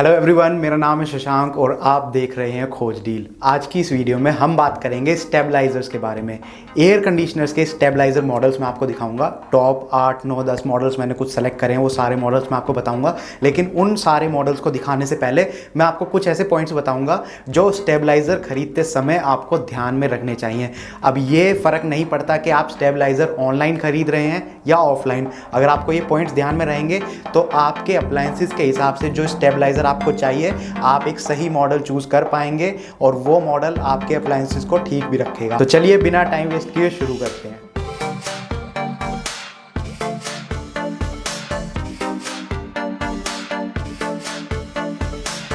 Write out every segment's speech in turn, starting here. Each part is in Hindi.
हेलो एवरीवन, मेरा नाम है शशांक और आप देख रहे हैं खोज डील। आज की इस वीडियो में हम बात करेंगे स्टेबलाइजर्स के बारे में। एयर कंडीशनर्स के स्टेबलाइजर मॉडल्स मैं आपको दिखाऊंगा। टॉप 8, 9, 10 मॉडल्स मैंने कुछ सेलेक्ट करे हैं, वो सारे मॉडल्स मैं आपको बताऊंगा। लेकिन उन सारे मॉडल्स को दिखाने से पहले मैं आपको कुछ ऐसे पॉइंट्स बताऊंगा जो स्टेबलाइजर खरीदते समय आपको ध्यान में रखने चाहिए। अब ये फ़र्क नहीं पड़ता कि आप स्टेबलाइजर ऑनलाइन खरीद रहे हैं या ऑफलाइन। अगर आपको ये पॉइंट्स ध्यान में रहेंगे तो आपके अप्लायंसेस के हिसाब से जो स्टेबलाइजर आपको चाहिए, आप एक सही मॉडल चूज कर पाएंगे और वो मॉडल आपके अप्लायंसेस को ठीक भी रखेगा। तो चलिए बिना टाइम वेस्ट किए शुरू करते हैं।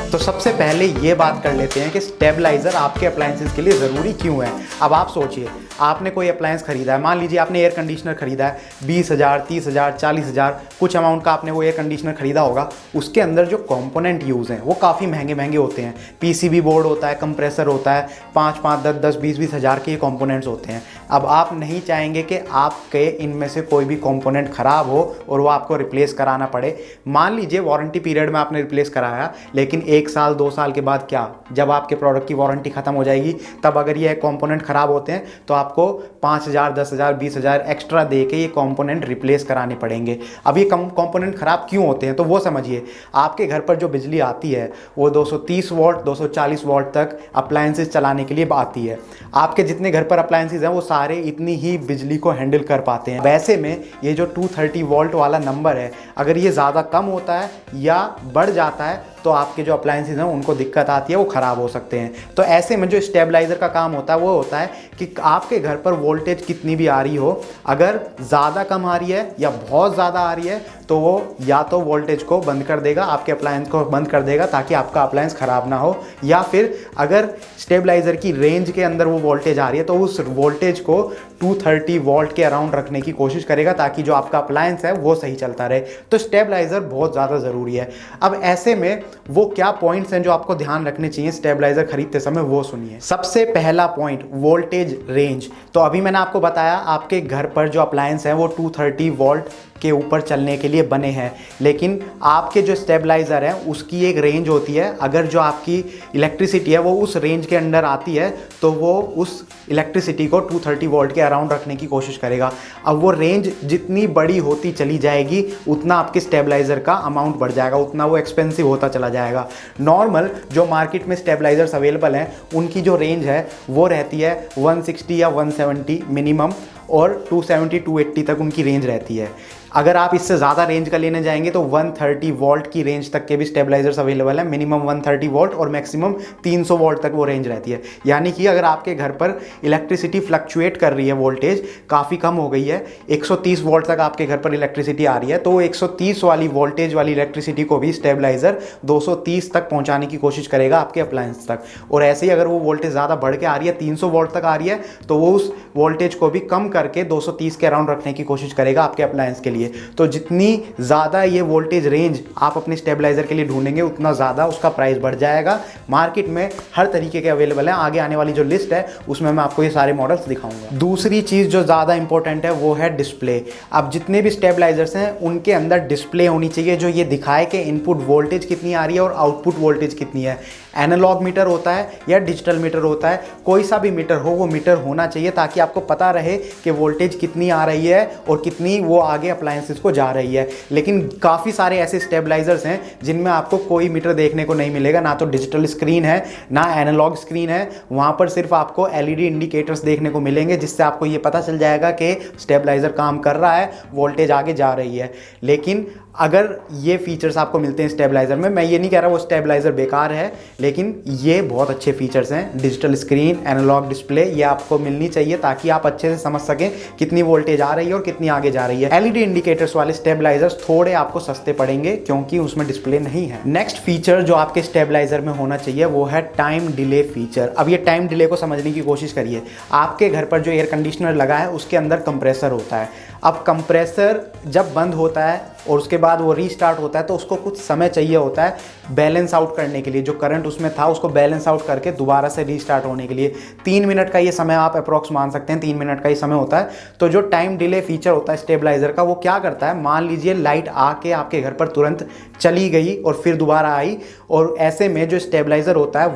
तो सबसे पहले ये बात कर लेते हैं कि स्टेबलाइजर आपके अप्लायंसेस के लिए ज़रूरी क्यों है। अब आप सोचिए, आपने कोई अप्लायंस खरीदा है, मान लीजिए आपने एयर कंडीशनर खरीदा है 20,000, 30,000, 40,000 कुछ अमाउंट का आपने वो एयर कंडीशनर खरीदा होगा। उसके अंदर जो कंपोनेंट यूज़ हैं वो काफ़ी महंगे महंगे होते हैं। पीसीबी बोर्ड होता है, कंप्रेसर होता है, 5-5, 10-10, 20-20 हज़ार के ये कंपोनेंट्स होते हैं। अब आप नहीं चाहेंगे कि आपके इनमें से कोई भी कंपोनेंट ख़राब हो और वो आपको रिप्लेस कराना पड़े। मान लीजिए वारंटी पीरियड में आपने रिप्लेस कराया, लेकिन 1 साल 2 साल के बाद क्या, जब आपके प्रोडक्ट की वारंटी ख़त्म हो जाएगी, तब अगर ये कंपोनेंट ख़राब होते हैं तो आपको 5,000, 10,000, 20,000 एक्स्ट्रा दे के ये कंपोनेंट रिप्लेस कराने पड़ेंगे। अब ये कंपोनेंट ख़राब क्यों होते हैं तो वो समझिए। आपके घर पर जो बिजली आती है वो 230 वोल्ट 240 वोल्ट तक अप्लायंसेस चलाने के लिए आती है। आपके जितने घर पर अप्लायंसेस हैं वो सारे इतनी ही बिजली को हैंडल कर पाते हैं। वैसे में ये जो 230 वोल्ट वाला नंबर है, अगर ये ज़्यादा कम होता है या बढ़ जाता है तो आपके जो अप्लायंसेस हैं उनको दिक्कत आती है, वो ख़राब हो सकते हैं। तो ऐसे में जो स्टेबलाइज़र का काम होता है वो होता है कि आपके घर पर वोल्टेज कितनी भी आ रही हो, अगर ज़्यादा कम आ रही है या बहुत ज़्यादा आ रही है तो वो या तो वोल्टेज को बंद कर देगा, आपके अप्लायंस को बंद कर देगा ताकि आपका अप्लायंस ख़राब ना हो। या फिर अगर स्टेबलाइज़र की रेंज के अंदर वो वोल्टेज आ रही है तो उस वोल्टेज को 230 वोल्ट के अराउंड रखने की कोशिश करेगा ताकि जो आपका अप्लायंस है वो सही चलता रहे। तो स्टेबलाइज़र बहुत ज़्यादा ज़रूरी है। अब ऐसे में वो क्या पॉइंट्स हैं जो आपको ध्यान रखने चाहिए स्टेबलाइजर खरीदते समय, वो सुनिए। सबसे पहला पॉइंट, वोल्टेज रेंज। तो अभी मैंने आपको बताया आपके घर पर जो अप्लायंस है वो 230 वोल्ट के ऊपर चलने के लिए बने हैं, लेकिन आपके जो स्टेबलाइज़र है उसकी एक रेंज होती है। अगर जो आपकी इलेक्ट्रिसिटी है वो उस रेंज के अंडर आती है तो वो उस इलेक्ट्रिसिटी को 230 वोल्ट के अराउंड रखने की कोशिश करेगा। अब वो रेंज जितनी बड़ी होती चली जाएगी उतना आपके स्टेबलाइज़र का अमाउंट बढ़ जाएगा, उतना वो एक्सपेंसिव होता चला जाएगा। नॉर्मल जो मार्केट में स्टेबलाइजर्स अवेलेबल हैं उनकी जो रेंज है वो रहती है 160 या 170 मिनिमम, और 270, 280 तक उनकी रेंज रहती है। अगर आप इससे ज़्यादा रेंज का लेने जाएंगे तो 130 वोल्ट की रेंज तक के भी स्टेबलाइजर्स अवेलेबल हैं। मिनिमम 130 वोल्ट और मैक्सिमम 300 वोल्ट तक वो रेंज रहती है। यानी कि अगर आपके घर पर इलेक्ट्रिसिटी फ्लक्चुएट कर रही है, वोल्टेज काफ़ी कम हो गई है, 130 वोल्ट तक आपके घर पर इलेक्ट्रिसिटी आ रही है, तो 130 वाली वोल्टेज वाली इलेक्ट्रिसिटी को भी स्टेबलाइजर 230 तक पहुँचाने की कोशिश करेगा आपके अप्लायंस तक। और ऐसे ही अगर वो वोल्टेज ज़्यादा बढ़ के आ रही है, 300 वोल्ट तक आ रही है, तो वो उस वोल्टेज को भी कम करके 230 के अराउंड रखने की कोशिश करेगा आपके अप्लायंस के लिए। तो जितनी ज़्यादा ये वोल्टेज रेंज आप अपने स्टेबलाइजर के लिए ढूंढेंगे उतना ज़्यादा उसका प्राइस बढ़ जाएगा। मार्केट में हर तरीके के अवेलेबल हैं, आगे आने वाली जो लिस्ट है उसमें मैं आपको ये सारे मॉडल्स दिखाऊंगा। दूसरी चीज़ जो ज़्यादा इंपॉर्टेंट है वो है डिस्प्ले। अब जितने भी स्टेबलाइजर्स हैं उनके अंदर डिस्प्ले होनी चाहिए जो ये दिखाए कि इनपुट वोल्टेज कितनी आ रही है और आउटपुट वोल्टेज कितनी है। एनालॉग मीटर होता है या डिजिटल मीटर होता है, कोई सा भी मीटर हो वो मीटर होना चाहिए ताकि आपको पता रहे कि वोल्टेज कितनी आ रही है और कितनी वो आगे अप्लायंसेस को जा रही है। लेकिन काफ़ी सारे ऐसे स्टेबलाइजर्स हैं जिनमें आपको कोई मीटर देखने को नहीं मिलेगा, ना तो डिजिटल स्क्रीन है ना एनालॉग स्क्रीन है। वहाँ पर सिर्फ आपको एलईडी इंडिकेटर्स देखने को मिलेंगे जिससे आपको ये पता चल जाएगा कि स्टेबलाइजर काम कर रहा है, वोल्टेज आगे जा रही है। लेकिन अगर ये फीचर्स आपको मिलते हैं स्टेबलाइजर में, मैं ये नहीं कह रहा वो स्टेबलाइजर बेकार है, लेकिन ये बहुत अच्छे फीचर्स हैं। डिजिटल स्क्रीन, एनालॉग डिस्प्ले, ये आपको मिलनी चाहिए ताकि आप अच्छे से समझ सकें कितनी वोल्टेज आ रही है और कितनी आगे जा रही है। एलईडी इंडिकेटर्स वाले स्टेबलाइजर्स थोड़े आपको सस्ते पड़ेंगे क्योंकि उसमें डिस्प्ले नहीं है। नेक्स्ट फीचर जो आपके स्टेबलाइजर में होना चाहिए वो है टाइम डिले फीचर। अब ये टाइम डिले को समझने की कोशिश करिए। आपके घर पर जो एयर कंडीशनर लगा है उसके अंदर कंप्रेसर होता है। अब कंप्रेसर जब बंद होता है और उसके बाद वो रीस्टार्ट होता है तो उसको कुछ समय चाहिए होता है बैलेंस आउट करने के लिए, जो करंट उसमें था उसको बैलेंस आउट करके दोबारा से रीस्टार्ट होने के लिए 3 मिनट का ये समय आप अप्रॉक्स मान सकते हैं, 3 मिनट का ही समय होता है। तो जो टाइम डिले फीचर होता है स्टेबलाइजर का, वो क्या करता है, मान लीजिए लाइट आके आपके घर पर तुरंत चली गई और फिर दोबारा आई, और ऐसे में जो स्टेबलाइजर होता है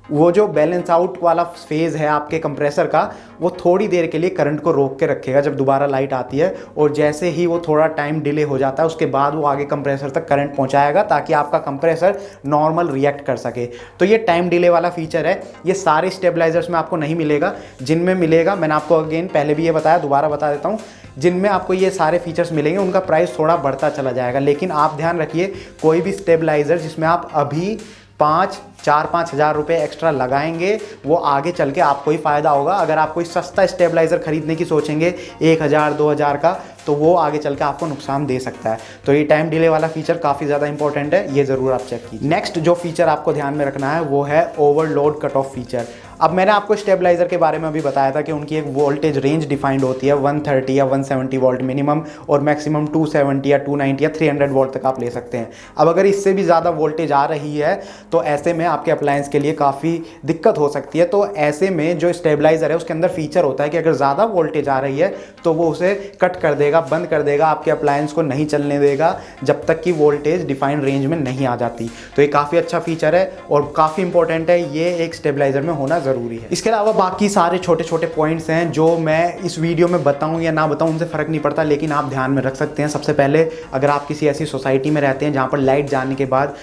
वो जो बैलेंस आउट वाला फेज़ है आपके कंप्रेसर का, वो थोड़ी देर के लिए करंट को रोक के रखेगा जब दोबारा लाइट आती है, और जैसे ही वो थोड़ा टाइम डिले हो जाता है उसके बाद वो आगे कंप्रेसर तक करंट पहुंचाएगा ताकि आपका कंप्रेसर नॉर्मल रिएक्ट कर सके। तो ये टाइम डिले वाला फीचर है, ये सारे स्टेबलाइजर्स में आपको नहीं मिलेगा। जिनमें मिलेगा, मैंने आपको अगेन पहले भी ये बताया, दोबारा बता देता हूँ, जिनमें आपको ये सारे फीचर्स मिलेंगे उनका प्राइस थोड़ा बढ़ता चला जाएगा। लेकिन आप ध्यान रखिए, कोई भी स्टेबलाइजर जिसमें आप अभी 4-5 हज़ार रुपये एक्स्ट्रा लगाएंगे, वो आगे चल के आपको ही फ़ायदा होगा। अगर आप कोई सस्ता स्टेबलाइज़र खरीदने की सोचेंगे 1,000-2,000 का, तो वो आगे चल के आपको नुकसान दे सकता है। तो ये टाइम डिले वाला फीचर काफ़ी ज़्यादा इंपॉर्टेंट है, ये ज़रूर आप चेक कीजिए। नेक्स्ट जो फीचर आपको ध्यान में रखना है वो है ओवरलोड कट ऑफ फीचर। अब मैंने आपको स्टेबलाइजर के बारे में अभी बताया था कि उनकी एक वोल्टेज रेंज डिफाइंड होती है, 130 या 170 वोल्ट मिनिमम, और मैक्सिमम 270 या 290 या 300 वोल्ट तक आप ले सकते हैं। अब अगर इससे भी ज़्यादा वोल्टेज आ रही है तो ऐसे में आपके अप्लायंस के लिए काफ़ी दिक्कत हो सकती है। तो ऐसे में जो स्टेबलाइजर है उसके अंदर फीचर होता है कि अगर ज़्यादा वोल्टेज आ रही है तो वो उसे कट कर देगा, बंद कर देगा, आपके अप्लायंस को नहीं चलने देगा जब तक कि वोल्टेज डिफाइंड रेंज में नहीं आ जाती। तो ये काफ़ी अच्छा फीचर है और काफ़ी इंपॉर्टेंट है, ये एक स्टेबलाइजर में होना ज़रूरी है। इसके अलावा बाकी सारे छोटे छोटे पॉइंट्स हैं जो मैं इस वीडियो में बताऊं या ना बताऊं, उनसे फ़र्क नहीं पड़ता, लेकिन आप ध्यान में रख सकते हैं। सबसे पहले, अगर आप किसी ऐसी सोसाइटी में रहते हैं जहां पर लाइट जाने के बाद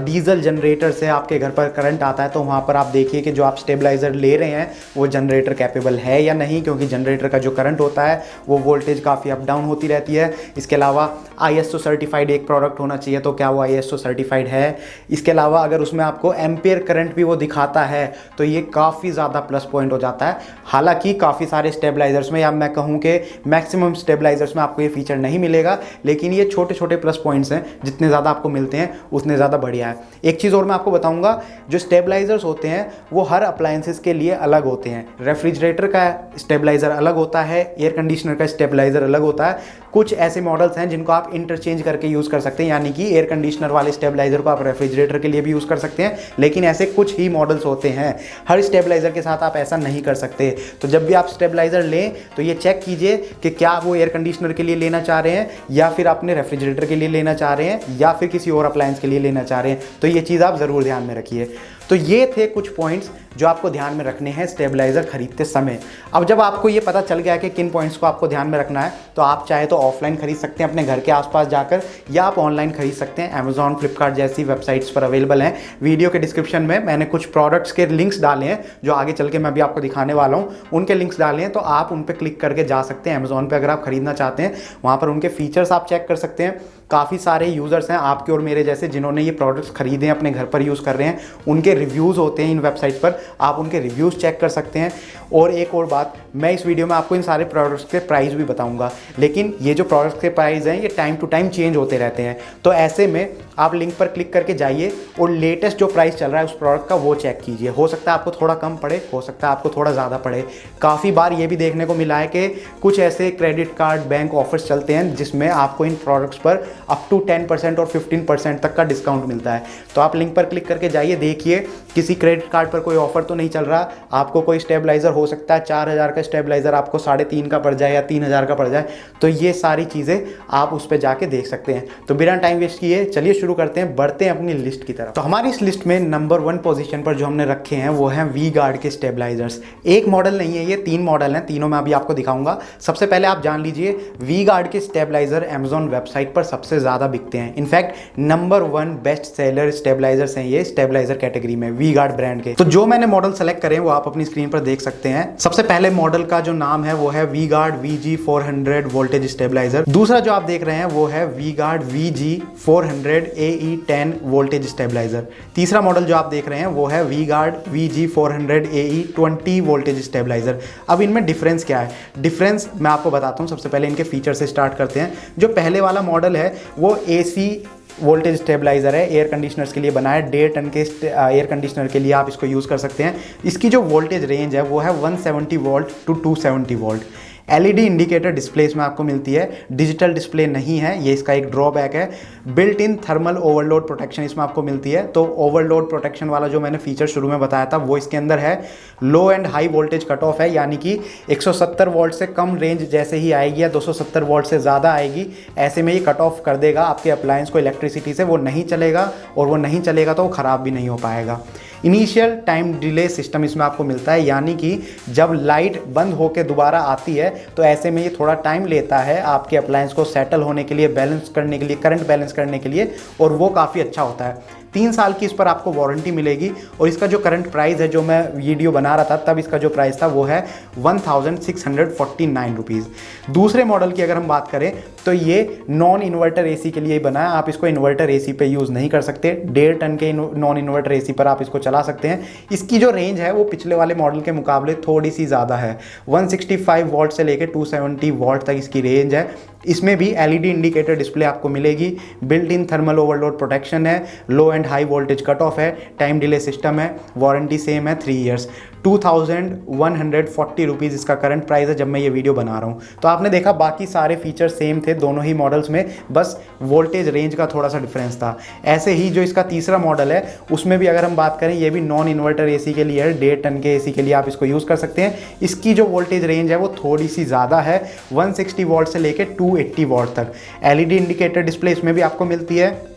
डीजल जनरेटर से आपके घर पर करंट आता है, तो वहां पर आप देखिए कि जो आप स्टेबलाइजर ले रहे हैं वो जनरेटर कैपेबल है या नहीं, क्योंकि जनरेटर का जो करंट होता है वो वोल्टेज काफ़ी अप डाउन होती रहती है। इसके अलावा ISO सर्टिफाइड एक प्रोडक्ट होना चाहिए, तो क्या वो ISO सर्टिफाइड है। इसके अलावा अगर उसमें आपको एम्पियर करंट भी वो दिखाता है तो ये काफ़ी ज़्यादा प्लस पॉइंट हो जाता है। हालांकि काफ़ी सारे स्टेबलाइजर्स में, या मैं कहूँ कि मैक्सिमम स्टेबलाइजर्स में आपको ये फीचर नहीं मिलेगा, लेकिन ये छोटे छोटे प्लस पॉइंट्स हैं, जितने ज़्यादा आपको मिलते हैं उतने ज़्यादा बढ़िया है। एक चीज़ और मैं आपको बताऊँगा, जो स्टेबलाइजर्स होते हैं वो हर अप्लायंसेस के लिए अलग होते हैं। रेफ्रिजरेटर का स्टेबलाइजर अलग होता है, एयर कंडीशनर का स्टेबलाइजर अलग होता है। कुछ ऐसे मॉडल्स हैं जिनको आप इंटरचेंज करके यूज़ कर सकते हैं, यानी कि एयर कंडीशनर वाले स्टेबलाइजर को आप रेफ्रिजरेटर के लिए भी यूज़ कर सकते हैं, लेकिन ऐसे कुछ ही मॉडल्स होते हैं। हर स्टेबलाइजर के साथ आप ऐसा नहीं कर सकते। तो जब भी आप स्टेबलाइजर लें तो ये चेक कीजिए कि क्या वो एयर कंडीशनर के लिए लेना चाह रहे हैं, या फिर अपने रेफ्रिजरेटर के लिए लेना चाह रहे हैं, या फिर किसी और अप्लायंस के लिए लेना चाह रहे हैं। तो ये चीज़ आप ज़रूर ध्यान में रखिए। तो ये थे कुछ पॉइंट्स जो आपको ध्यान में रखने हैं स्टेबलाइजर खरीदते समय। अब जब आपको ये पता चल गया कि किन पॉइंट्स को आपको ध्यान में रखना है, तो आप चाहे तो ऑफलाइन खरीद सकते हैं अपने घर के आसपास जाकर, या आप ऑनलाइन खरीद सकते हैं। अमेजॉन, फ्लिपकार्ट जैसी वेबसाइट्स पर अवेलेबल हैं। वीडियो के डिस्क्रिप्शन में मैंने कुछ प्रोडक्ट्स के लिंक्स डाले हैं जो आगे चल के मैं भी आपको दिखाने वाला हूँ, उनके लिंक्स डाले हैं, तो आप उन पर क्लिक करके जा सकते हैं। अमेजॉन पर अगर आप खरीदना चाहते हैं, वहाँ पर उनके फीचर्स आप चेक कर सकते हैं। काफ़ी सारे यूज़र्स हैं आपके और मेरे जैसे जिन्होंने ये प्रोडक्ट्स खरीदे हैं, अपने घर पर यूज़ कर रहे हैं, उनके रिव्यूज़ होते हैं इन वेबसाइट्स पर, आप उनके रिव्यूज़ चेक कर सकते हैं। और एक और बात, मैं इस वीडियो में आपको इन सारे प्रोडक्ट्स के प्राइस भी बताऊंगा, लेकिन ये जो प्रोडक्ट्स के प्राइस हैं ये टाइम टू टाइम चेंज होते रहते हैं। तो ऐसे में आप लिंक पर क्लिक करके जाइए और लेटेस्ट जो प्राइस चल रहा है उस प्रोडक्ट का वो चेक कीजिए। हो सकता है आपको थोड़ा कम पड़े, हो सकता है आपको थोड़ा ज़्यादा पड़े। काफ़ी बार ये भी देखने को मिला है कि कुछ ऐसे क्रेडिट कार्ड, बैंक ऑफर्स चलते हैं जिसमें आपको इन प्रोडक्ट्स पर अप टू 10% और 15% तक का डिस्काउंट मिलता है। तो आप लिंक पर क्लिक करके जाइए, देखिए किसी क्रेडिट कार्ड पर कोई ऑफर तो नहीं चल रहा। आपको कोई स्टेबलाइजर हो सकता है 4,000 का स्टेबलाइजर आपको 3,500 का पड़ जाए या 3,000 का पड़ जाए। तो ये सारी चीज़ें आप उस पर जाके देख सकते हैं। तो बिना टाइम वेस्ट किए चलिए शुरू करते हैं, बढ़ते हैं अपनी लिस्ट की तरफ। तो हमारी इस लिस्ट में नंबर 1 पोजीशन पर जो हमने रखे हैं वो हैं वी गार्ड के स्टेबलाइजर्स। एक मॉडल नहीं है, ये 3 मॉडल हैं, तीनों मैं अभी आपको दिखाऊंगा। सबसे पहले आप जान लीजिए, वी गार्ड के स्टेबलाइजर अमेजॉन वेबसाइट पर सबसे ज़्यादा बिकते हैं। In fact number 1 best seller stabilisers हैं ये स्टेबलाइजर कैटेगरी में, वी गार्ड ब्रांड के। तो जो मैंने मॉडल सेलेक्ट करे हैं वो आप अपनी स्क्रीन पर देख सकते हैं। सबसे पहले मॉडल का जो नाम है वो है V Guard VG400 voltage stabiliser. दूसरा जो आप देख रहे हैं वो है V Guard VG400 AE10 voltage stabiliser. तीसरा मॉडल जो आप देख रहे हैं वो है V Guard VG400 AE20 voltage stabiliser. अब इनमें डिफरेंस क्या है? डिफरेंस मैं आपको बताता हूँ। सबसे पहले इनके फीचर से स्टार्ट करते हैं। जो पहले वाला मॉडल है वो AC वोल्टेज स्टेबलाइजर है, एयर कंडीशनर्स के लिए बना है। 1.5 टन के एयर कंडीशनर के लिए आप इसको यूज़ कर सकते हैं। इसकी जो वोल्टेज रेंज है वो है 170 volt to 270 volt. LED indicator display इसमें आपको मिलती है, डिजिटल डिस्प्ले नहीं है, ये इसका एक ड्रॉबैक है। Built in thermal overload protection इसमें आपको मिलती है। तो ओवरलोड प्रोटेक्शन वाला जो मैंने फीचर शुरू में बताया था वो इसके अंदर है। Low and high voltage cut off है, यानी कि 170 वोल्ट से कम रेंज जैसे ही आएगी या 270 वोल्ट से ज़्यादा आएगी, ऐसे में ये कट ऑफ कर देगा आपके अप्लायंस को इलेक्ट्रिसिटी से, वो नहीं चलेगा, और वो नहीं चलेगा तो वो ख़राब भी नहीं हो पाएगा। इनिशियल टाइम डिले सिस्टम इसमें आपको मिलता है, यानी कि जब लाइट बंद होकर दोबारा आती है तो ऐसे में ये थोड़ा टाइम लेता है आपके अप्लायंस को सेटल होने के लिए, बैलेंस करने के लिए, करंट बैलेंस करने के लिए, और वो काफ़ी अच्छा होता है। 3 साल की इस पर आपको वारंटी मिलेगी, और इसका जो करंट प्राइस है, जो मैं वीडियो बना रहा था तब इसका जो प्राइस था वो है 1649 रुपीज़। दूसरे मॉडल की अगर हम बात करें तो ये नॉन इन्वर्टर एसी के लिए ही बना है, आप इसको इन्वर्टर एसी पे यूज़ नहीं कर सकते। 1.5 टन के नॉन इन्वर्टर एसी पर आप इसको चला सकते हैं। इसकी जो रेंज है वो पिछले वाले मॉडल के मुकाबले थोड़ी सी ज़्यादा है, 165 वॉट से लेकर 270 वॉट तक इसकी रेंज है। इसमें भी एलईडी इंडिकेटर डिस्प्ले आपको मिलेगी, built in thermal overload protection है, low and high voltage cut off है, टाइम डिले सिस्टम है, वारंटी सेम है 3 ईयर्स। 2140 रुपीज़ इसका करंट प्राइस है जब मैं ये वीडियो बना रहा हूँ। तो आपने देखा बाकी सारे फीचर सेम थे दोनों ही मॉडल्स में, बस वोल्टेज रेंज का थोड़ा सा डिफरेंस था। ऐसे ही जो इसका तीसरा मॉडल है उसमें भी अगर हम बात करें, ये भी नॉन इन्वर्टर एसी के लिए है, 1.5 टन के एसी के लिए आप इसको यूज़ कर सकते हैं। इसकी जो वोल्टेज रेंज है वो थोड़ी सी ज़्यादा है, 160 वॉट से लेकर 280 वॉट तक। एलईडी इंडिकेटर डिस्प्ले इसमें भी आपको मिलती है,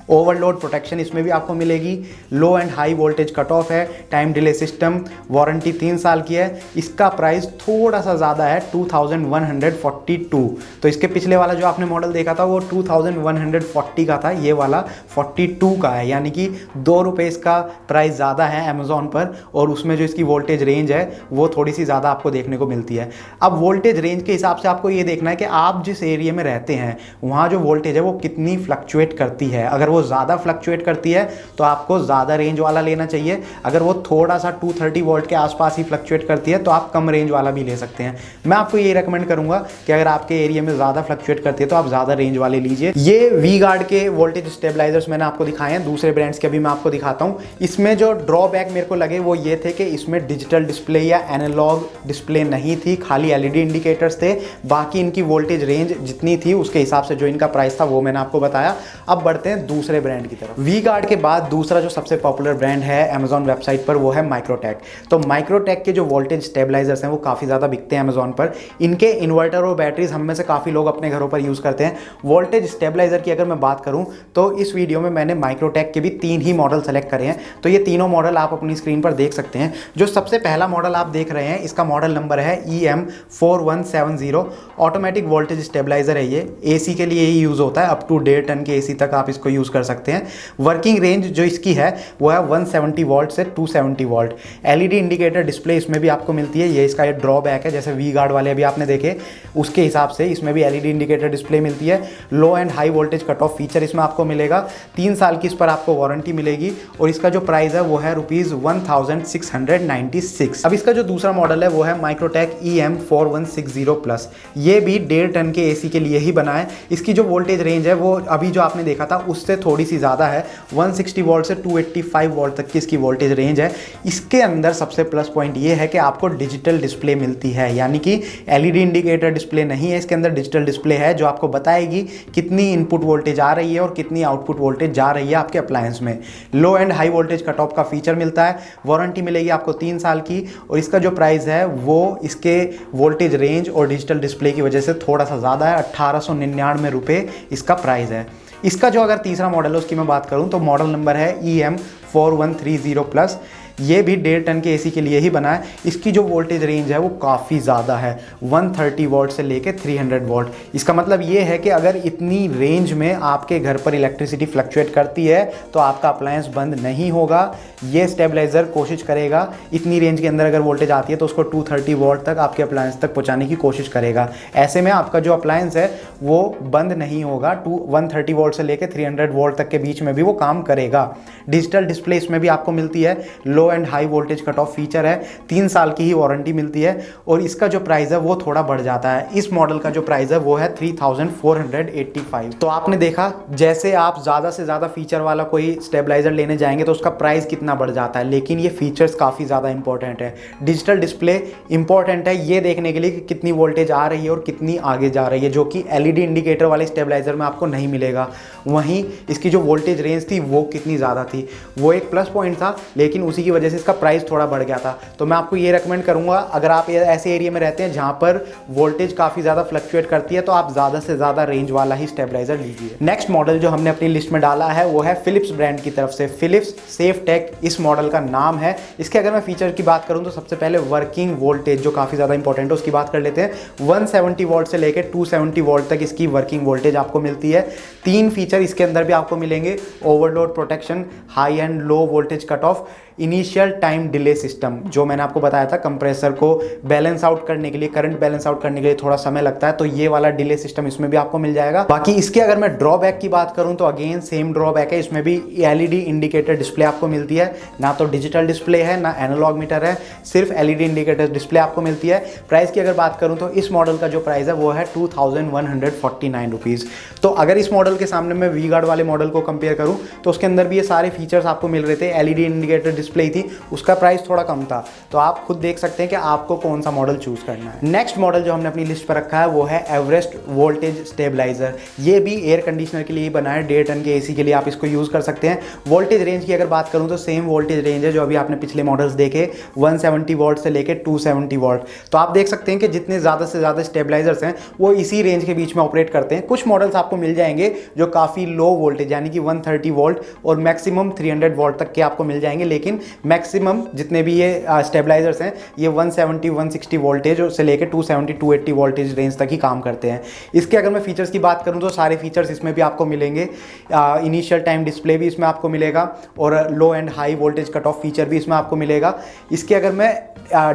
ओवरलोड प्रोटेक्शन इसमें भी आपको मिलेगी, low and high voltage cut off है, टाइम डिले सिस्टम, वारंटी 3 साल की है। इसका प्राइस थोड़ा सा ज़्यादा है, 2142। तो इसके पिछले वाला जो आपने मॉडल देखा था वो 2140 का था, ये वाला 42 का है, यानी कि 2 रुपये इसका प्राइस ज़्यादा है अमेज़ॉन पर, और उसमें जो इसकी वोल्टेज रेंज है वो थोड़ी सी ज़्यादा आपको देखने को मिलती है। अब वोल्टेज रेंज के हिसाब से आपको ये देखना है कि आप जिस एरिया में रहते हैं वहाँ जो वोल्टेज है वो कितनी फ्लक्चुएट करती है। अगर वो ज़्यादा फ्लक्चुएट करती है तो आपको ज़्यादा रेंज वाला लेना चाहिए, अगर वो थोड़ा सा 230 वोल्ट के आसपास ही फ्लक्चुएट करती है तो आप कम रेंज वाला भी ले सकते हैं। मैं आपको ये रेकमेंड करूंगा कि अगर आपके एरिया में ज़्यादा फ्लक्चुएट करती है तो आप ज़्यादा रेंज वाले लीजिए। ये वी गार्ड के वोल्टेज स्टेबलाइजर्स मैंने आपको दिखाए हैं, दूसरे ब्रांड्स के भी मैं आपको दिखाता हूँ। इसमें जो ड्रॉबैक मेरे को लगे वो ये थे कि इसमें डिजिटल डिस्प्ले या एनालॉग डिस्प्ले नहीं थी, खाली एलईडी इंडिकेटर्स थे। बाकी इनकी वोल्टेज रेंज जितनी थी उसके हिसाब से जो इनका प्राइस था वो मैंने आपको बताया। अब बढ़ते हैं दूसरे ब्रांड की तरफ। वी गार्ड के बाद दूसरा जो सबसे पॉपुलर ब्रांड है अमेज़ॉन वेबसाइट पर वो है माइक्रोटेक। तो माइक्रोटेक के जो वोल्टेज स्टेबलाइजर्स हैं वो काफ़ी ज़्यादा बिकते हैं अमेज़ॉन पर। इनके इन्वर्टर और बैटरीज हम में से काफ़ी लोग अपने घरों पर यूज़ करते हैं। वोल्टेज स्टेबलाइजर की अगर मैं बात करूँ तो इस वीडियो में मैंने माइक्रोटेक के भी 3 ही मॉडल सेलेक्ट करे हैं। तो ये तीनों मॉडल आप अपनी स्क्रीन पर देख सकते हैं। जो सबसे पहला मॉडल आप देख रहे हैं इसका मॉडल नंबर है EM4170। ऑटोमेटिक वोल्टेज स्टेबलाइजर है ये, एसी के लिए ही यूज़ होता है, अप टू 1.5 टन के एसी तक आप इसको यूज़ कर सकते हैं। वर्किंग रेंज जो इसकी है वो है 170 वॉल्ट से 270 वॉल्ट। एलईडी इंडिकेटर डिस्प्ले इसमें भी आपको मिलती है, ये इसका एक ड्रॉबैक है, जैसे वी गार्ड वाले अभी आपने देखे उसके हिसाब से इसमें भी एलईडी इंडिकेटर डिस्प्ले मिलती है। Low and high voltage cut off feature इसमें आपको मिलेगा, 3 साल की इस पर आपको वारंटी मिलेगी, और इसका जो प्राइस है वो है ₹1696। अब इसका जो दूसरा मॉडल है वो है माइक्रोटेक EM4160 प्लस। ये भी 1.5 टन के एसी के लिए ही बना है। इसकी जो वोल्टेज रेंज है वो अभी जो आपने देखा था उससे थोड़ी सी ज़्यादा है, 160 वोल्ट से 285 वोल्ट तक की इसकी वोल्टेज रेंज है। इसके अंदर सबसे प्लस पॉइंट ये है कि आपको डिजिटल डिस्प्ले मिलती है, यानी कि एलईडी इंडिकेटर डिस्प्ले नहीं है, इसके अंदर डिजिटल डिस्प्ले है जो आपको बताएगी कितनी इनपुट वोल्टेज आ रही है और कितनी आउटपुट वोल्टेज जा रही है आपके अप्लायंस में। Low and high voltage cut off का फीचर मिलता है, वारंटी मिलेगी आपको 3 साल की, और इसका जो प्राइस है वो इसके वोल्टेज रेंज और डिजिटल डिस्प्ले की वजह से थोड़ा सा ज़्यादा है, 1899 रुपये इसका प्राइस है। इसका जो अगर तीसरा मॉडल है उसकी मैं बात करूं तो मॉडल नंबर है EM4130 प्लस। ये भी 1.5 टन के एसी के लिए ही बना है। इसकी जो वोल्टेज रेंज है वो काफ़ी ज़्यादा है, 130 वोल्ट से लेके 300 वोल्ट। इसका मतलब ये है कि अगर इतनी रेंज में आपके घर पर इलेक्ट्रिसिटी फ्लक्चुएट करती है तो आपका अप्लायंस बंद नहीं होगा। ये स्टेबलाइजर कोशिश करेगा इतनी रेंज के अंदर अगर वोल्टेज आती है तो उसको 230 वोल्ट तक आपके अप्लायंस तक पहुँचाने की कोशिश करेगा। ऐसे में आपका जो अप्लायंस है वो बंद नहीं होगा, 130 वोल्ट से लेकर 300 वोल्ट तक के बीच में भी वो काम करेगा। डिजिटल डिस्प्ले इसमें भी आपको मिलती है, low low and high voltage cut off feature है, 3 साल की ही वारंटी मिलती है और इसका जो प्राइस है वो थोड़ा बढ़ जाता है। इस मॉडल का जो प्राइस है वो है 3485। तो आपने देखा जैसे आप ज़्यादा से ज़्यादा फीचर वाला कोई स्टेबलाइजर लेने जाएंगे तो उसका प्राइस कितना बढ़ जाता है, लेकिन ये फीचर्स काफ़ी ज़्यादा इंपॉर्टेंट है। डिजिटल डिस्प्ले इंपॉर्टेंट है ये देखने के लिए कि कितनी वोल्टेज आ रही है और कितनी आगे जा रही है, जो कि एलईडी इंडिकेटर वाले स्टेबलाइजर में आपको नहीं मिलेगा। वहीं इसकी जो वोल्टेज रेंज थी वो कितनी ज़्यादा थी, वो एक प्लस पॉइंट था, लेकिन उसी की वजह से इसका प्राइस थोड़ा बढ़ गया था। तो मैं आपको ये रेकमेंड करूँगा, अगर आप ऐसे एरिया में रहते हैं जहाँ पर वोल्टेज काफ़ी ज़्यादा फ्लक्चुएट करती है तो आप ज़्यादा से ज़्यादा रेंज वाला ही स्टेबलाइजर लीजिए। नेक्स्ट मॉडल जो हमने अपनी लिस्ट में डाला है वो है फिलिप्स ब्रांड की तरफ से। फिलिप्स सेफ टेक इस मॉडल का नाम है। इसके अगर मैं फीचर की बात करूँ तो सबसे पहले वर्किंग वोल्टेज जो काफ़ी ज़्यादा इंपॉर्टेंट है उसकी बात कर लेते हैं। 170 वोल्ट से लेकर 270 वोल्ट तक इसकी वर्किंग वोल्टेज आपको मिलती है। 3 फीचर इसके अंदर भी आपको मिलेंगे, overload protection, high and low voltage cut of, initial time delay system, जो मैंने आपको बताया था कंप्रेसर को बैलेंस आउट करने के लिए, करंट बैलेंस आउट करने के लिए थोड़ा समय लगता है, तो ये वाला डिले सिस्टम इसमें भी आपको मिल जाएगा। बाकी इसके अगर मैं ड्रॉबैक की बात करूं तो अगेन सेम ड्रॉबैक है, इसमें भी एलईडी इंडिकेटर डिस्प्ले आपको मिलती है, ना तो डिजिटल डिस्प्ले है ना एनालॉग मीटर है, सिर्फ एलईडी इंडिकेटर डिस्प्ले आपको मिलती है। प्राइस की अगर बात करूं तो इस मॉडल का जो प्राइस है वो है 2149 रुपीज़। तो अगर इस मॉडल के सामने मैं वी गार्ड वाले मॉडल को कंपेयर करूं तो उसके अंदर भी ये सारे फीचर्स आपको मिल रहे थे, एलईडी इंडिकेटर डिस्प्ले थी, उसका प्राइस थोड़ा कम था। तो आप खुद देख सकते हैं कि आपको कौन सा मॉडल चूज करना है। नेक्स्ट मॉडल जो हमने अपनी लिस्ट पर रखा है वो है एवरेस्ट वोल्टेज स्टेबलाइजर। ये भी एयर कंडीशनर के लिए बना है, 1.5 टन के एसी के लिए आप इसको यूज कर सकते हैं। वोल्टेज रेंज की अगर बात करूं तो सेम वोल्टेज रेंज है जो अभी आपने पिछले मॉडल्स देखे, 170 वोल्ट से लेके 270 वोल्ट। तो आप देख सकते हैं कि जितने ज़्यादा से ज़्यादा स्टेबलाइजर्स हैं वो इसी रेंज के बीच में ऑपरेट करते हैं। कुछ मॉडल्स आपको मिल जाएंगे जो काफ़ी लो वोल्टेज यानी कि 130 वोल्ट और मैक्सिमम 300 वोल्ट तक के आपको मिल जाएंगे, लेकिन मैक्सिमम जितने भी ये स्टेबलाइजर्स हैं ये 170 160 वोल्टेज से लेकर 270 280 वोल्टेज रेंज तक ही काम करते हैं। इसके अगर मैं फीचर्स की बात करूं तो सारे फीचर्स इसमें भी आपको मिलेंगे। इनिशियल टाइम डिस्प्ले भी इसमें आपको मिलेगा और low and high voltage cut off feature भी इसमें आपको मिलेगा। इसके अगर मैं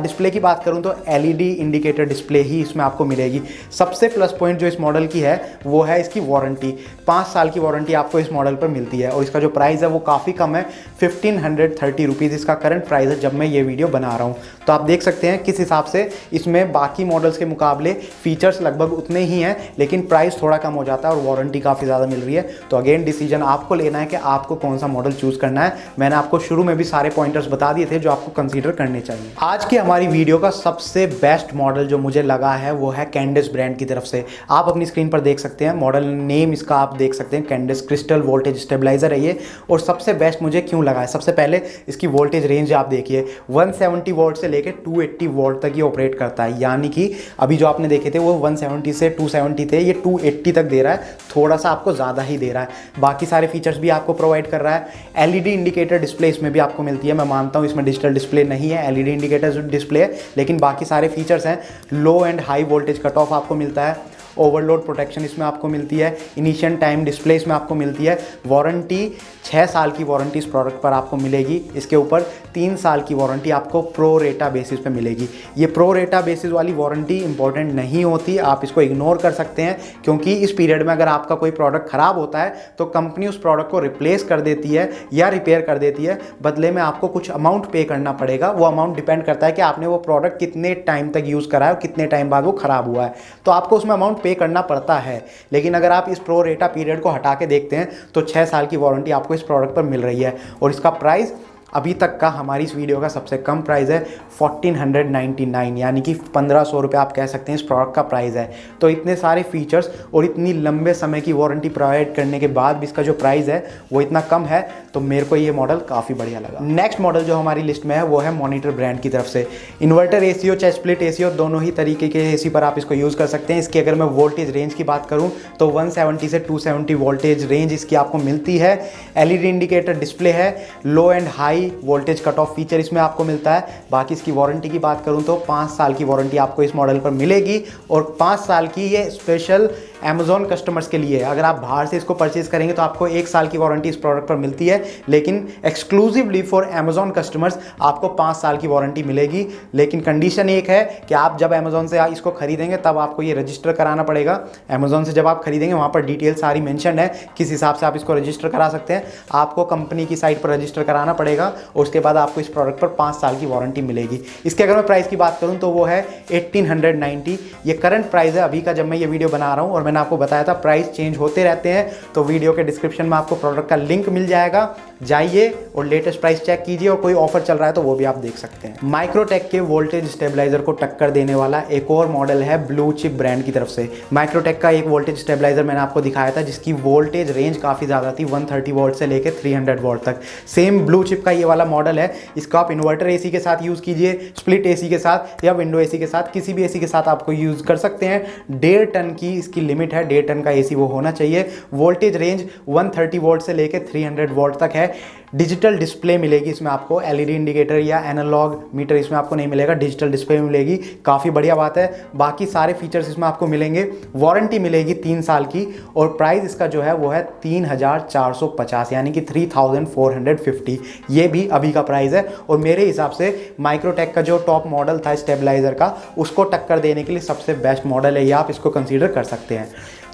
डिस्प्ले की बात करूं तो एलईडी इंडिकेटर डिस्प्ले ही इसमें आपको मिलेगी। सबसे प्लस पॉइंट जो इस मॉडल की है वो है इसकी वारंटी। 5 साल की वारंटी आपको इस मॉडल पर मिलती है और इसका जो प्राइस है वो काफ़ी कम है, 1530 रुपीज़ इसका करंट प्राइस है जब मैं ये वीडियो बना रहा हूँ। तो आप देख सकते हैं किस हिसाब से इसमें बाकी मॉडल्स के मुकाबले फीचर्स लगभग उतने ही हैं, लेकिन प्राइस थोड़ा कम हो जाता है और वारंटी काफ़ी ज़्यादा मिल रही है। तो अगेन डिसीजन आपको लेना है कि आपको कौन सा मॉडल चूज़ करना है। मैंने आपको शुरू में भी सारे पॉइंटर्स बता दिए थे जो आपको कंसीडर करने चाहिए। आज की हमारी वीडियो का सबसे बेस्ट मॉडल जो मुझे लगा है वो है कैंडिस ब्रांड की तरफ से। आप अपनी स्क्रीन पर देख सकते हैं, मॉडल नेम इसका आप देख सकते हैं, कैंडिस क्रिस्टल वोल्टेज स्टेबलाइजर है ये। और सबसे बेस्ट मुझे क्यों लगा है, सबसे पहले इसकी वोल्टेज रेंज आप देखिए, 170 वोल्ट से लेकर 280 वोल्ट तक ये ऑपरेट करता है, यानी कि अभी जो आपने देखे थे वो 170 से 270 थे, ये 280 तक दे रहा है, थोड़ा सा आपको ज़्यादा ही दे रहा है। बाकी सारे फीचर्स भी आपको प्रोवाइड कर रहा है। एलईडी इंडिकेटर डिस्प्ले इसमें भी आपको मिलती है। मैं मानता हूँ इसमें डिजिटल डिस्प्ले नहीं है, एलईडी इंडिकेटर डिस्प्ले है, लेकिन बाकी सारे फीचर्स हैं। Low and high voltage cut off आपको मिलता है, ओवरलोड प्रोटेक्शन इसमें आपको मिलती है, इनिशियल टाइम डिस्प्ले इसमें आपको मिलती है। वारंटी 6 साल की वारंटी इस प्रोडक्ट पर आपको मिलेगी। इसके ऊपर 3 साल की वारंटी आपको प्रो रेटा बेसिस पे मिलेगी। ये प्रो रेटा बेसिस वाली वारंटी इंपॉर्टेंट नहीं होती, आप इसको इग्नोर कर सकते हैं, क्योंकि इस पीरियड में अगर आपका कोई प्रोडक्ट ख़राब होता है तो कंपनी उस प्रोडक्ट को रिप्लेस कर देती है या रिपेयर कर देती है। बदले में आपको कुछ अमाउंट पे करना पड़ेगा। वो अमाउंट डिपेंड करता है कि आपने वो प्रोडक्ट कितने टाइम तक यूज़ करा है और कितने टाइम बाद वो ख़राब हुआ है, तो आपको उसमें अमाउंट पे करना पड़ता है। लेकिन अगर आप इस प्रो रेटा पीरियड को हटा के देखते हैं तो 6 साल की वारंटी आपको इस प्रोडक्ट पर मिल रही है और इसका प्राइस अभी तक का हमारी इस वीडियो का सबसे कम प्राइस है 1499, यानी कि 1500 रुपये आप कह सकते हैं इस प्रोडक्ट का प्राइस है। तो इतने सारे फीचर्स और इतनी लंबे समय की वारंटी प्रोवाइड करने के बाद भी इसका जो प्राइस है वो इतना कम है, तो मेरे को ये मॉडल काफ़ी बढ़िया लगा। नेक्स्ट मॉडल जो हमारी लिस्ट में है वो है मॉनिटर ब्रांड की तरफ से। इन्वर्टर एसी हो चाहे स्प्लिट एसी हो, दोनों ही तरीके के एसी पर आप इसको यूज़ कर सकते हैं। इसकी अगर मैं वोल्टेज रेंज की बात करूँ तो 170 से 270 वोल्टेज रेंज इसकी आपको मिलती है। एलईडी इंडिकेटर डिस्प्ले है, low and high voltage cut off feature इसमें आपको मिलता है। बाकी इसकी वारंटी की बात करूं तो 5 साल की वारंटी आपको इस मॉडल पर मिलेगी और 5 साल की ये स्पेशल अमेजॉन कस्टमर्स के लिए है। अगर आप बाहर से इसको परचेज करेंगे तो आपको 1 साल की वारंटी इस प्रोडक्ट पर मिलती है, लेकिन एक्सक्लूसिवली फॉर अमेजॉन कस्टमर्स आपको 5 साल की वारंटी मिलेगी। लेकिन कंडीशन एक है कि आप जब अमेजॉन से इसको खरीदेंगे तब आपको ये रजिस्टर कराना पड़ेगा। अमेजॉन से जब आप खरीदेंगे वहाँ पर डिटेल सारी मेंशन है, किस हिसाब से आप इसको रजिस्टर करा सकते हैं। आपको कंपनी की साइट पर रजिस्टर कराना पड़ेगा और उसके बाद आपको इस प्रोडक्ट पर 5 साल की वारंटी मिलेगी। इसके अगर मैं प्राइस की बात करूँ तो वो है 1890। ये करंट प्राइस है अभी का, जब मैं ये वीडियो बना रहा हूँ। और मैंने आपको बताया था प्राइस चेंज होते रहते हैं, तो वीडियो के डिस्क्रिप्शन में आपको प्रोडक्ट का लिंक मिल जाएगा, जाइए और लेटेस्ट प्राइस चेक कीजिए, और कोई ऑफर चल रहा है तो वो भी आप देख सकते हैं। माइक्रोटेक के वोल्टेज स्टेबलाइजर को टक्कर देने वाला एक और मॉडल है ब्लू चिप ब्रांड की तरफ से। माइक्रोटेक का एक वोल्टेज स्टेबलाइजर मैंने आपको दिखाया था जिसकी वोल्टेज रेंज काफ़ी ज़्यादा थी, 130 वोल्ट से लेकर 300 वोल्ट तक। सेम ब्लू चिप का ये वाला मॉडल है। इसको आप इन्वर्टर एसी के साथ यूज़ कीजिए, स्प्लिट एसी के साथ या विंडो एसी के साथ, किसी भी एसी के साथ आपको यूज़ कर सकते हैं। 1.5 टन की इसकी लिमिट है, 1.5 टन का एसी वो होना चाहिए। वोल्टेज रेंज 130 वोल्ट से लेकर 300 वोल्ट तक है। डिजिटल डिस्प्ले मिलेगी इसमें आपको, एलईडी इंडिकेटर या एनालॉग मीटर इसमें आपको नहीं मिलेगा, डिजिटल डिस्प्ले मिलेगी, काफ़ी बढ़िया बात है। बाकी सारे फीचर्स इसमें आपको मिलेंगे। वारंटी मिलेगी 3 साल की, और प्राइस इसका जो है वो है 3450, यानी कि 3450। ये भी अभी का प्राइस है, और मेरे हिसाब से माइक्रोटेक का जो टॉप मॉडल था स्टेबलाइजर का, उसको टक्कर देने के लिए सबसे बेस्ट मॉडल है, ये आप इसको कंसीडर कर सकते हैं।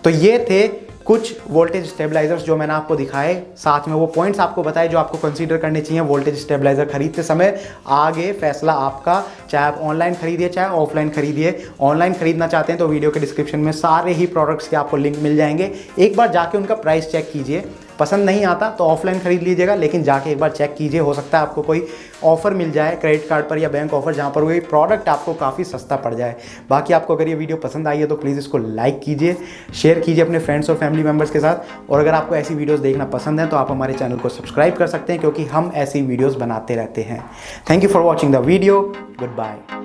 तो ये थे कुछ वोल्टेज स्टेबलाइजर्स जो मैंने आपको दिखाए, साथ में वो पॉइंट्स आपको बताए जो आपको कंसीडर करने चाहिए वोल्टेज स्टेबलाइजर खरीदते समय। आगे फैसला आपका, चाहे आप ऑनलाइन खरीदिए चाहे ऑफलाइन खरीदिए। ऑनलाइन खरीदना चाहते हैं तो वीडियो के डिस्क्रिप्शन में सारे ही प्रोडक्ट्स के आपको लिंक मिल जाएंगे। एक बार जाके उनका प्राइस चेक कीजिए, पसंद नहीं आता तो ऑफलाइन खरीद लीजिएगा, लेकिन जाके एक बार चेक कीजिए, हो सकता है आपको कोई ऑफर मिल जाए क्रेडिट कार्ड पर या बैंक ऑफर, जहाँ पर कोई प्रोडक्ट आपको काफ़ी सस्ता पड़ जाए। बाकी आपको अगर ये वीडियो पसंद आई है तो प्लीज़ इसको लाइक कीजिए, शेयर कीजिए अपने फ्रेंड्स और फैमिली मेम्बर्स के साथ। और अगर आपको ऐसी वीडियोज़ देखना पसंद है तो आप हमारे चैनल को सब्सक्राइब कर सकते हैं, क्योंकि हम ऐसी वीडियोज़ बनाते रहते हैं। Thank you for watching the video. Good bye.